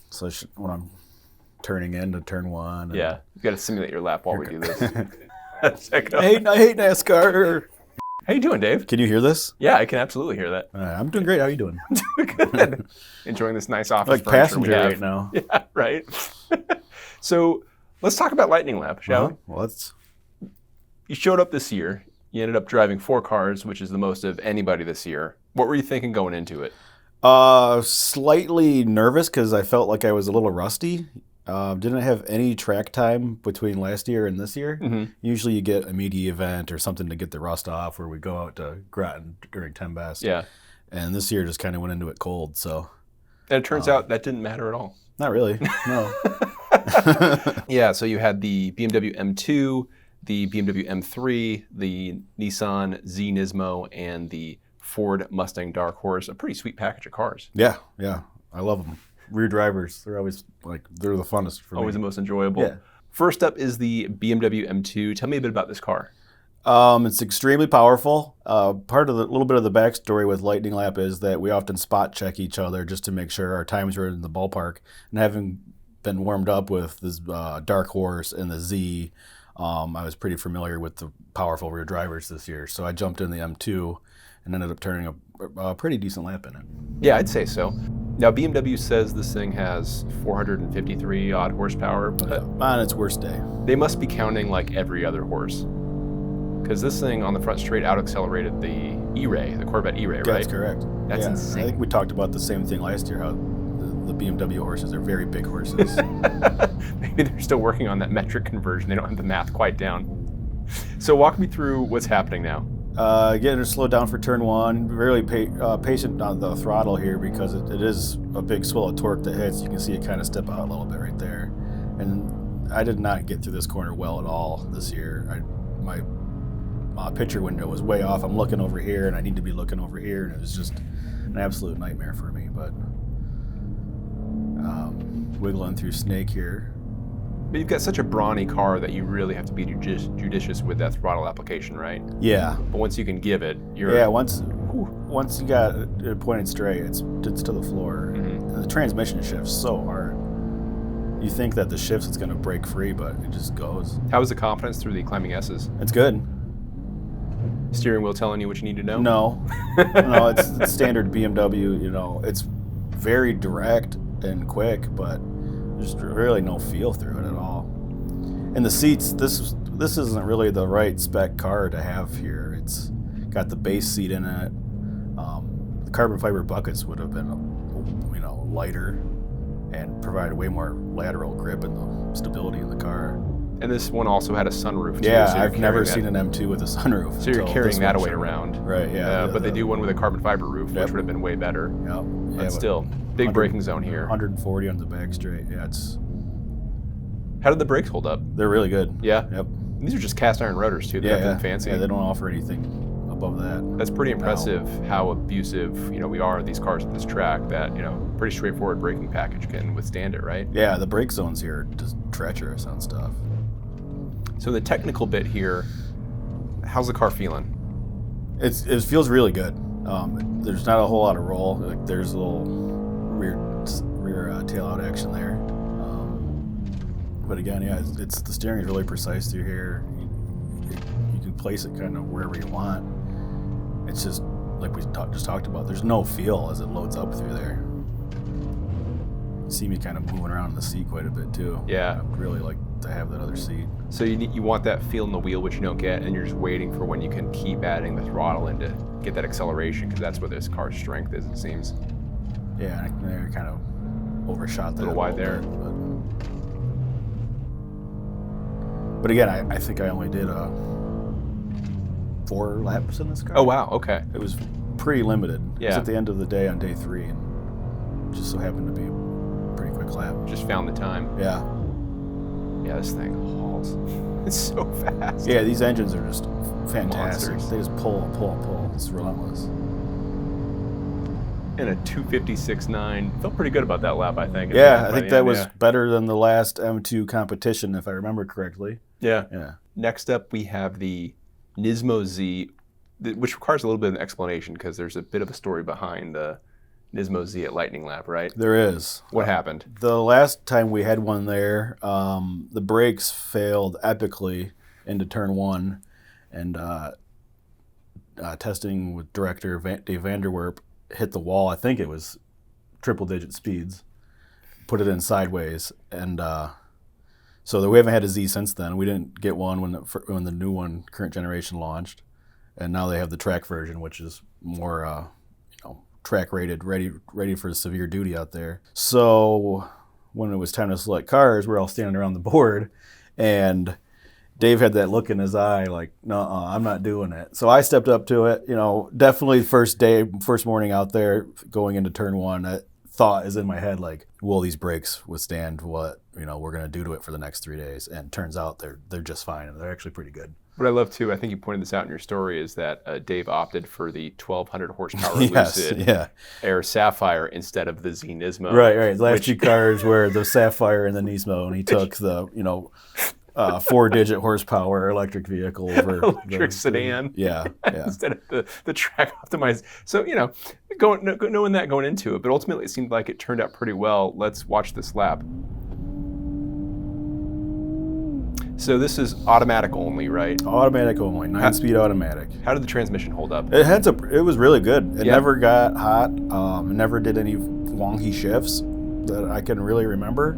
So when I'm turning into turn one. Yeah, you got to simulate your lap while we do this. I hate NASCAR. How you doing, Dave? Can you hear this? Yeah, I can absolutely hear that. I'm doing great. How are you doing? Good. Enjoying this nice office Like furniture we passenger have right now. Yeah, right. So let's talk about Lightning Lap, shall we? Well, let's. You showed up this year. You ended up driving 4 cars, which is the most of anybody this year. What were you thinking going into it? Slightly nervous because I felt like I was a little rusty. Didn't have any track time between last year and this year. Mm-hmm. Usually you get a media event or something to get the rust off where we go out to Groton during 10 Best. Yeah. And this year just kind of went into it cold, so. And it turns out that didn't matter at all. Not really, no. Yeah, so you had the BMW M2, the BMW M3, the Nissan Z NISMO, and the Ford Mustang Dark Horse. A pretty sweet package of cars. Yeah, I love them. Rear drivers, they're always they're the funnest for me. Always the most enjoyable. Yeah. First up is the BMW M2. Tell me a bit about this car. It's extremely powerful. Part of the little bit of the backstory with Lightning Lap is that we often spot check each other just to make sure our times are in the ballpark. And having been warmed up with this Dark Horse and the Z, I was pretty familiar with the powerful rear drivers this year. So I jumped in the M2 and ended up turning a pretty decent lap in it. Yeah, I'd say so. Now, BMW says this thing has 453 odd horsepower, but on its worst day. They must be counting like every other horse. Because this thing on the front straight out-accelerated the E-Ray, the Corvette E-Ray, right? That's correct. That's insane. I think we talked about the same thing last year, how the BMW horses are very big horses. Maybe they're still working on that metric conversion. They don't have the math quite down. So walk me through what's happening now. Getting slowed down for turn one. Really patient on the throttle here because it is a big swell of torque that hits. You can see it kind of step out a little bit right there. And I did not get through this corner well at all this year. My picture window was way off. I'm looking over here and I need to be looking over here, and it was just an absolute nightmare for me. But wiggling through Snake here. But you've got such a brawny car that you really have to be judicious with that throttle application, right? Yeah. But once you can give it, you're... Yeah, once you got it pointed straight, it's to the floor. Mm-hmm. And the transmission shifts so hard. You think that the shifts it's going to break free, but it just goes. How was the confidence through the climbing S's? It's good. Steering wheel telling you what you need to know? No. No, it's standard BMW, It's very direct and quick, but there's really no feel through it at all. And the seats, this isn't really the right spec car to have here. It's got the base seat in it. The carbon fiber buckets would have been, lighter and provided way more lateral grip and the stability in the car. And this one also had a sunroof, too. Yeah, so I've never seen an M2 with a sunroof. So you're carrying that away around. Right, yeah. But they do one with a carbon fiber roof, which would have been way better. Yep. But still, big braking zone here. 140 on the back straight. Yeah, How did the brakes hold up? They're really good. Yeah? Yep. These are just cast iron rotors, too. They're nothing fancy. Yeah, they don't offer anything above that. That's pretty impressive how abusive, we are at these cars at this track that, pretty straightforward braking package can withstand it, right? Yeah, the brake zones here are just treacherous on stuff. So the technical bit here, how's the car feeling? It feels really good. There's not a whole lot of roll. There's a little rear tail out action there. But again, yeah, the steering is really precise through here. You can place it kind of wherever you want. It's just like we just talked about. There's no feel as it loads up through there. You see me kind of moving around in the seat quite a bit too. Yeah. I'd really like to have that other seat. So you want that feel in the wheel, which you don't get, and you're just waiting for when you can keep adding the throttle in to get that acceleration, because that's where this car's strength is, it seems. Yeah, I kind of overshot that a little wide there. Bit, but again, I think I only did 4 laps in this car. Oh, wow, okay. It was pretty limited. Yeah. It was at the end of the day on day 3, and just so happened to be a pretty quick lap. Just found the time. Yeah. Yeah, this thing hauls. It's so fast. Yeah, these engines are just fantastic. Monsters. They just pull and pull and pull. It's relentless. And a 256.9. Felt pretty good about that lap, I think. Yeah, I think that was better than the last M2 competition, if I remember correctly. Yeah. Yeah. Next up, we have the Nismo Z, which requires a little bit of an explanation because there's a bit of a story behind the Nismo Z at Lightning Lab, right? There is. What happened? The last time we had one there, the brakes failed epically into turn one, and testing with director Dave Vanderwerp hit the wall. I think it was triple-digit speeds. Put it in sideways, and so we haven't had a Z since then. We didn't get one when the new one, current generation, launched, and now they have the track version, which is more track rated, ready for severe duty out there. So when it was time to select cars, we're all standing around the board, and Dave had that look in his eye like, no, I'm not doing it. So I stepped up to it. Definitely first morning out there, going into turn one, that thought is in my head like, will these brakes withstand what we're going to do to it for the next 3 days? And turns out they're just fine, and they're actually pretty good. What I love too, I think you pointed this out in your story, is that Dave opted for the 1,200 horsepower Yes, Lucid Air Sapphire instead of the Z NISMO. Right. The last two cars were the Sapphire and the Nismo, and he took the 4-digit horsepower electric vehicle over electric sedan. Yeah. Instead of the track optimized. So knowing that going into it, but ultimately it seemed like it turned out pretty well. Let's watch this lap. So this is automatic only, right? Automatic only, 9-speed automatic. How did the transmission hold up? It was really good. It never got hot. It never did any wonky shifts that I can really remember.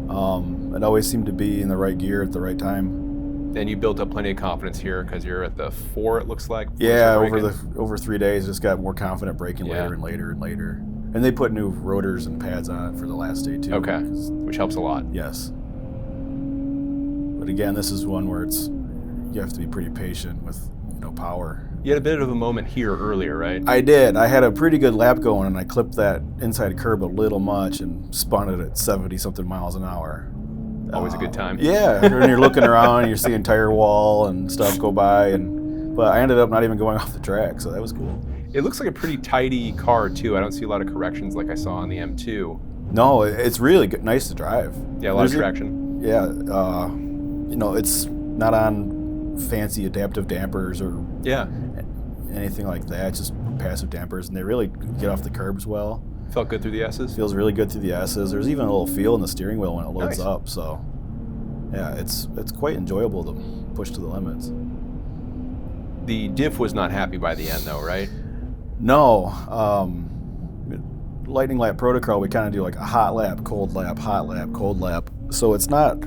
It always seemed to be in the right gear at the right time. And you built up plenty of confidence here because you're at the 4, it looks like. Yeah, over 3 days, just got more confident braking later and later and later. And they put new rotors and pads on it for the last day too. Okay, which helps a lot. Yes. But again, this is one where you have to be pretty patient with power. You had a bit of a moment here earlier, right? I did. I had a pretty good lap going, and I clipped that inside curb a little much and spun it at 70-something miles an hour. Always a good time. Yeah, and you're looking around, and you're seeing tire wall and stuff go by, but I ended up not even going off the track, so that was cool. It looks like a pretty tidy car too. I don't see a lot of corrections like I saw on the M2. No, it's really good, nice to drive. Yeah, a lot of traction. Yeah, it's not on fancy adaptive dampers or anything like that. It's just passive dampers, and they really get off the curbs well. Felt good through the S's? Feels really good through the S's. There's even a little feel in the steering wheel when it loads up. So, yeah, it's quite enjoyable to push to the limits. The diff was not happy by the end, though, right? No. Lightning lap protocol, we kind of do like a hot lap, cold lap, hot lap, cold lap. So it's not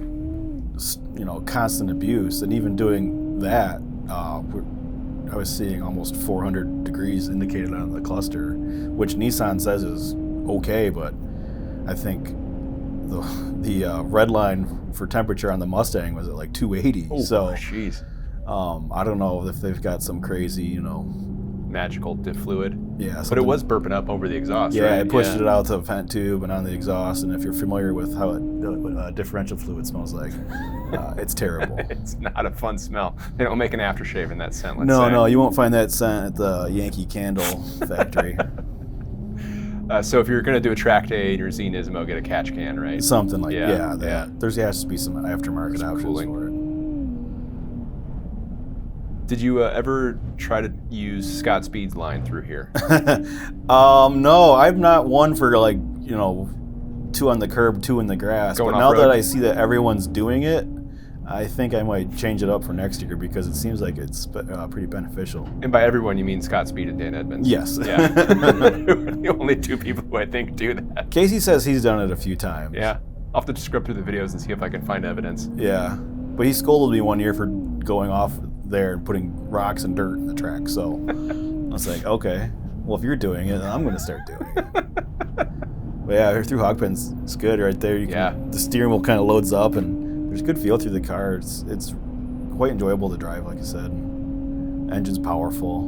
constant abuse, and even doing that, I was seeing almost 400 degrees indicated on the cluster, which Nissan says is okay, but I think the red line for temperature on the Mustang was at like 280. Oh, so, jeez. I don't know if they've got some crazy, magical diff fluid. Yeah, but it was burping up over the exhaust. Yeah, right? it pushed it out to the vent tube and on the exhaust. And if you're familiar with how differential fluid smells like, it's terrible. It's not a fun smell. They don't make an aftershave in that scent. No, you won't find that scent at the Yankee Candle factory. So if you're going to do a track day in your Z NISMO, get a catch can, right? Something like that. There has to be some aftermarket options for it. Did you ever try to use Scott Speed's line through here? No, I'm not one for 2 on the curb, 2 in the grass. But now that I see that everyone's doing it, I think I might change it up for next year because it seems like it's pretty beneficial. And by everyone, you mean Scott Speed and Dan Edmonds? Yes. Yeah. The only 2 people who I think do that. Casey says he's done it a few times. Yeah. I'll have to scrub through the videos and see if I can find evidence. Yeah. But he scolded me one year for going off there and putting rocks and dirt in the track. So I was like, okay, well, if you're doing it, then I'm going to start doing it. But yeah, through Hogpens, it's good right there. The steering wheel kind of loads up, and there's good feel through the car. It's quite enjoyable to drive, like I said. Engine's powerful.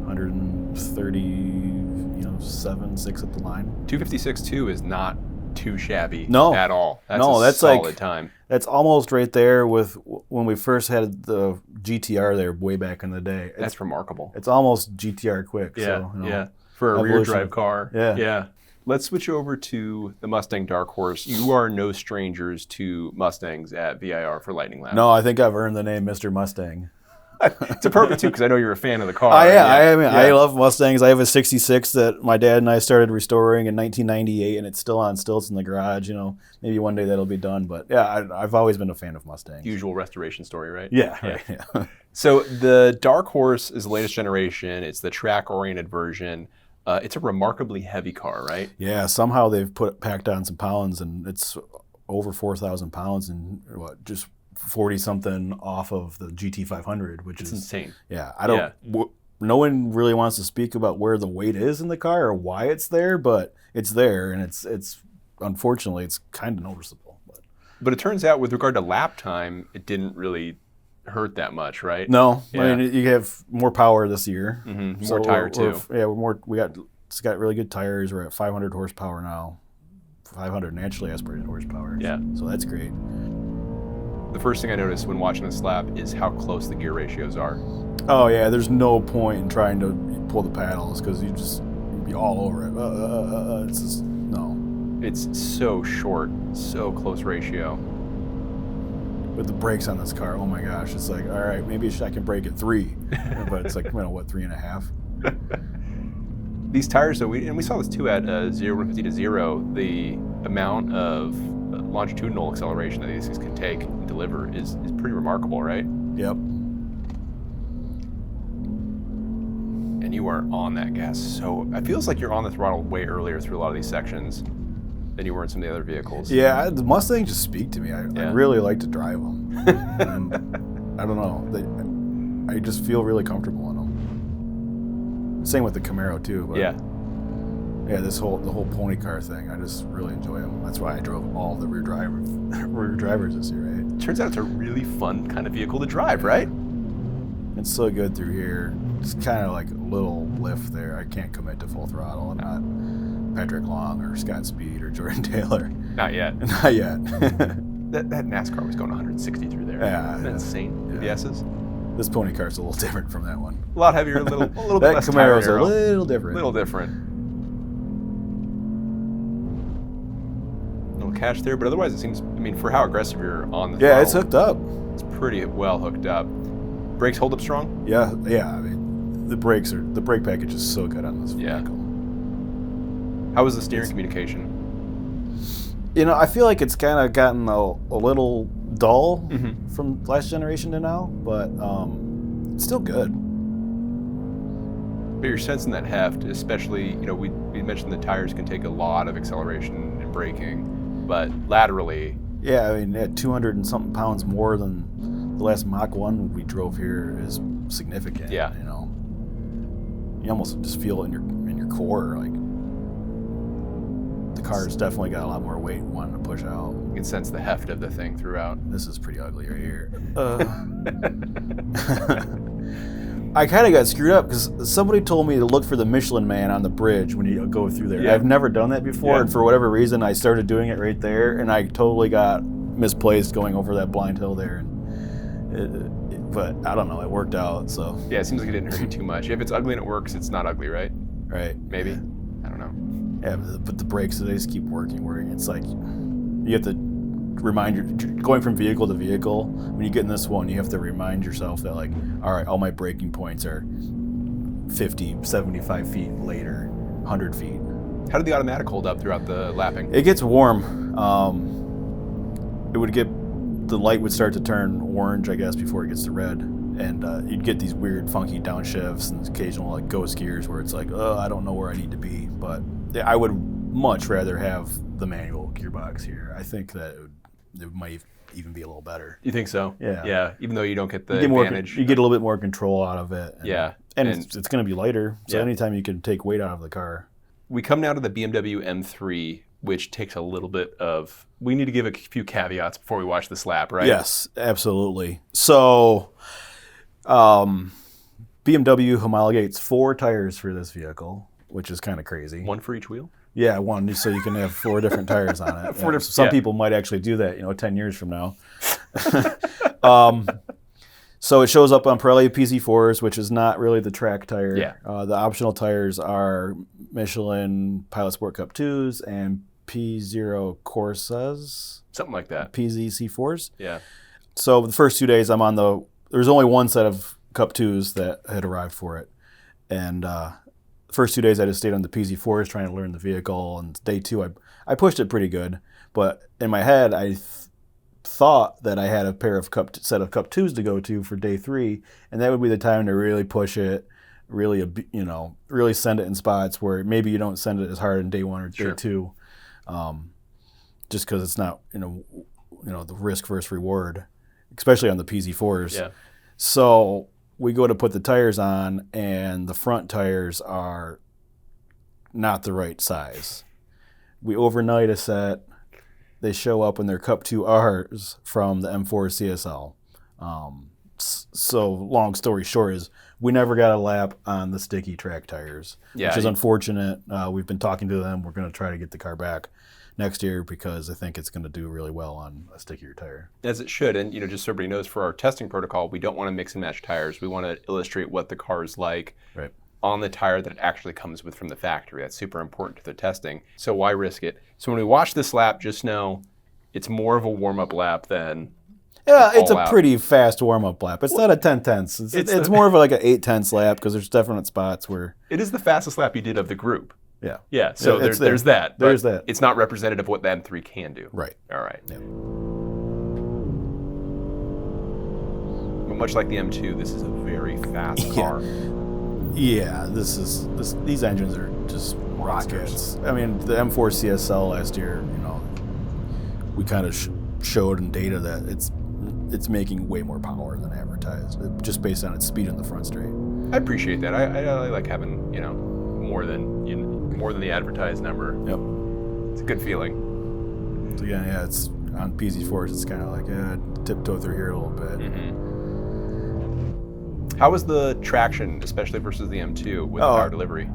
137, 6 at the line. 256.2 is not too shabby at all. That's solid like time. That's almost right there with when we first had the GTR there way back in the day. That's remarkable. It's almost GTR quick. Yeah, so, for a rear drive car. Yeah. Let's switch over to the Mustang Dark Horse. You are no strangers to Mustangs at VIR for Lightning Lab. No, I think I've earned the name Mr. Mustang. It's a perfect too because I know you're a fan of the car. I love Mustangs. I have a 66 that my dad and I started restoring in 1998, and it's still on stilts in the garage. Maybe one day that'll be done. But yeah, I've always been a fan of Mustangs. Usual restoration story, right? Yeah. Right, yeah. So the Dark Horse is the latest generation. It's the track-oriented version. It's a remarkably heavy car, right? Yeah. Somehow they've packed on some pounds, and it's over 4,000 pounds, and just 40 something off of the GT500, which is insane. Yeah, no one really wants to speak about where the weight is in the car or why it's there, but it's there, and it's unfortunately it's kind of noticeable. But it turns out, with regard to lap time, it didn't really hurt that much, right? No, yeah. I mean you have more power this year, more tire too. It's got really good tires. We're at 500 horsepower now, 500 naturally aspirated horsepower. Yeah, so that's great. The first thing I noticed when watching this lap is how close the gear ratios are. Oh yeah, there's no point in trying to pull the paddles because you'd be all over it. It's just, no. It's so short, so close ratio. With the brakes on this car, oh my gosh, it's like, all right, maybe I can brake at 3, but it's like, 3.5? These tires, though, we saw this too at 0 to 50 to 0. The amount of longitudinal acceleration that these things can take and deliver is pretty remarkable, right? Yep. And you are on that gas, so it feels like you're on the throttle way earlier through a lot of these sections than you were in some of the other vehicles. Yeah, the Mustangs just speak to me. I really like to drive them. And I don't know, I just feel really comfortable in them. Same with the Camaro too. But yeah, the whole pony car thing, I just really enjoy them. That's why I drove all the rear drivers this year, right? Turns out it's a really fun kind of vehicle to drive, right? It's so good through here. Just kind of like a little lift there. I can't commit to full throttle. I'm not Patrick Long or Scott Speed or Jordan Taylor. Not yet. Not yet. that NASCAR was going 160 through there. Yeah. Isn't that insane? Yeah. The S's. This pony car's a little different from that one. A lot heavier, a little bit that less Camaro's tire a little different. Little cash there, but otherwise it seems, for how aggressive you're on the throttle, it's hooked up. It's pretty well hooked up. Brakes hold up strong? Yeah. The brake package is so good on this vehicle. How was the steering communication? I feel like it's kind of gotten a little dull from last generation to now, but it's still good. But you're sensing that heft, especially, we mentioned the tires can take a lot of acceleration and braking, but laterally. Yeah, at 200 and something pounds more than the last Mach 1 we drove here is significant. Yeah. You almost just feel it in your core, like the car's definitely got a lot more weight wanting to push out. You can sense the heft of the thing throughout. This is pretty ugly right here. I kind of got screwed up because somebody told me to look for the Michelin Man on the bridge when you go through there. Yeah. I've never done that before, and for whatever reason, I started doing it right there, and I totally got misplaced going over that blind hill there. But I don't know, it worked out. So yeah, it seems like it didn't hurt you too much. If it's ugly and it works, it's not ugly, right? Right. Maybe. I don't know. Yeah, but the brakes, they just keep working. It's like you have to remind going from vehicle to vehicle. When you get in this one, you have to remind yourself that, like, all right, all my braking points are 50, 75 feet later, 100 feet. How did the automatic hold up throughout the lapping? It gets warm. The light would start to turn orange, I guess, before it gets to red. And you'd get these weird, funky downshifts and occasional like ghost gears where it's like, I don't know where I need to be. But I would much rather have the manual gearbox here. I think that it might even be a little better. You think so? Yeah. Yeah, even though you don't get the advantage. You get a little bit more control out of it. And it's going to be lighter, so anytime you can take weight out of the car. We come now to the BMW M3, which takes a little bit of... We need to give a few caveats before we watch this lap, right? Yes, absolutely. So, BMW homologates 4 tires for this vehicle, which is kind of crazy. 1 for each wheel? Yeah, 1, so you can have 4 different tires on it. Some people might actually do that, 10 years from now. So it shows up on Pirelli PZ4s, which is not really the track tire. Yeah. The optional tires are Michelin Pilot Sport Cup 2s and P0 Corsas. Something like that. PZ C4s. Yeah. So the first 2 days I'm on there's only one set of Cup 2s that had arrived for it. And first 2 days I just stayed on the PZ4s trying to learn the vehicle. And day 2 I pushed it pretty good. But in my head I thought that I had a pair of set of Cup 2s to go to for day 3. And that would be the time to really push it, really, really send it in spots where maybe you don't send it as hard in day 1 or day 2. Just because it's not, the risk versus reward, especially on the PZ4s. Yeah. So we go to put the tires on, and the front tires are not the right size. We overnight a set. They show up in their Cup 2Rs from the M4 CSL. So long story short is we never got a lap on the sticky track tires, which is unfortunate. We've been talking to them. We're going to try to get the car back next year because I think it's going to do really well on a stickier tire. As it should. And, just so everybody knows, for our testing protocol, we don't want to mix and match tires. We want to illustrate what the car is like on the tire that it actually comes with from the factory. That's super important to the testing. So why risk it? So when we watch this lap, just know it's more of a warm-up lap than it's a pretty fast warm-up lap. It's not a 10/10. It's more of like an 8/10 lap because there's definite spots where... It is the fastest lap you did of the group. Yeah. Yeah, so there's that. There's that. It's not representative of what the M3 can do. Right. All right. Yeah. But much like the M2, this is a very fast car. Yeah, these engines are just rockets. I mean, the M4 CSL last year, we kind of showed in data that it's making way more power than advertised, just based on its speed in the front straight. I appreciate that. I like having more than the advertised number. Yep. It's a good feeling. So again, it's on PZ4s. It's kind of like tiptoe through here a little bit. Mm-hmm. How was the traction, especially versus the M2 with the power delivery?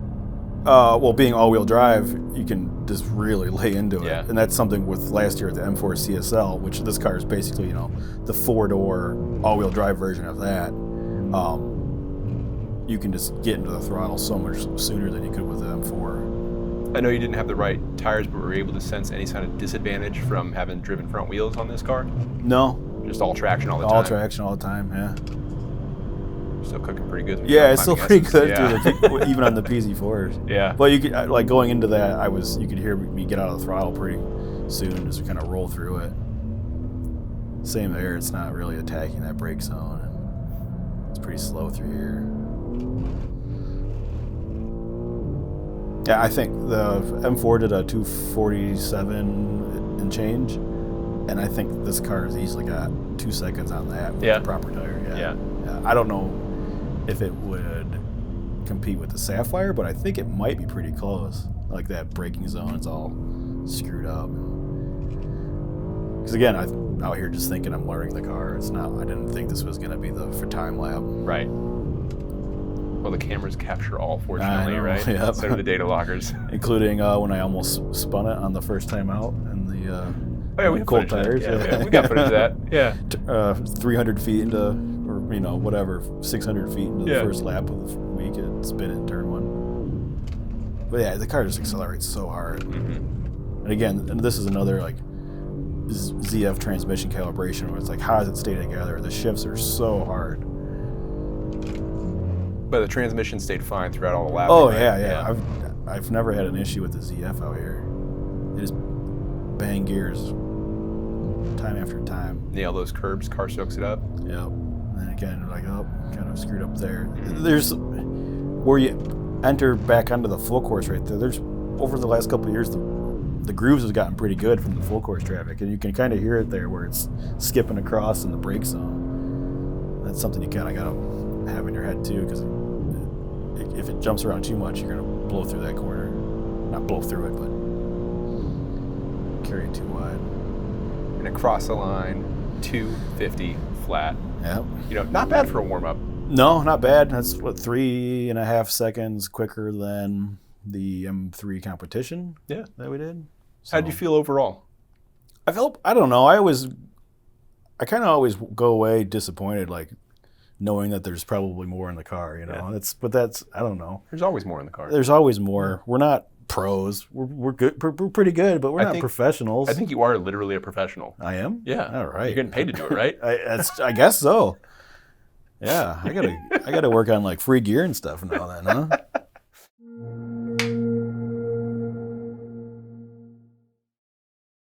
Well, being all-wheel drive, you can just really lay into it. Yeah. And that's something with last year at the M4 CSL, which this car is basically, the 4-door all-wheel drive version of that. You can just get into the throttle so much sooner than you could with the M4. I know you didn't have the right tires, but were you able to sense any kind of disadvantage from having driven front wheels on this car? No. Just all traction all the time? All traction all the time, yeah. Still cooking pretty good. Yeah, it's still pretty good, even on the PZ4s. Yeah. But you could, like going into that, you could hear me get out of the throttle pretty soon, just kind of roll through it. Same there, it's not really attacking that brake zone. It's pretty slow through here. Yeah, I think the M4 did a 247 and change, and I think this car has easily got 2 seconds on that with the proper tire. Yeah. I don't know if it would compete with the Sapphire, but I think it might be pretty close. Like that braking zone is all screwed up. Because again, I'm out here just thinking I'm learning the car. It's not. I didn't think this was going to be for time lap. Right. Well, the cameras capture all, fortunately, right? Yep. So do the data loggers. Including when I almost spun it on the first time out and the we cold tires. Yeah, we got footage of that. Yeah. 300 feet into, or 600 feet into the first lap of the week, it spin it in turn 1. But yeah, the car just accelerates so hard. Mm-hmm. And again, this is another like ZF transmission calibration where it's like, how does it stay together? The shifts are so hard. But the transmission stayed fine throughout all the laps. Oh, right? yeah. I've never had an issue with the ZF out here. They just bang gears time after time. Nail those curbs, car soaks it up. Yep. And then again, like, kind of screwed up there. There's where you enter back onto the full course right there. There's, over the last couple of years, the grooves have gotten pretty good from the full course traffic, and you can kind of hear it there where it's skipping across in the brake zone. That's something you kind of got to have in your head too, because if it jumps around too much, you're going to blow through that corner. Not blow through it, but carry it too wide. And across the line, 250 flat. Yep. Not bad for a warm-up. No, not bad. That's 3.5 seconds quicker than the M3 competition that we did. So, how'd you feel overall? I don't know. I kind of always go away disappointed, like knowing that there's probably more in the car, But that's, I don't know. There's always more in the car. There's always more. We're not pros. We're good. We're pretty good, but we're not professionals. I think you are literally a professional. I am? Yeah. All right. You're getting paid to do it, right? I guess so. Yeah, I gotta work on like free gear and stuff and all that, huh?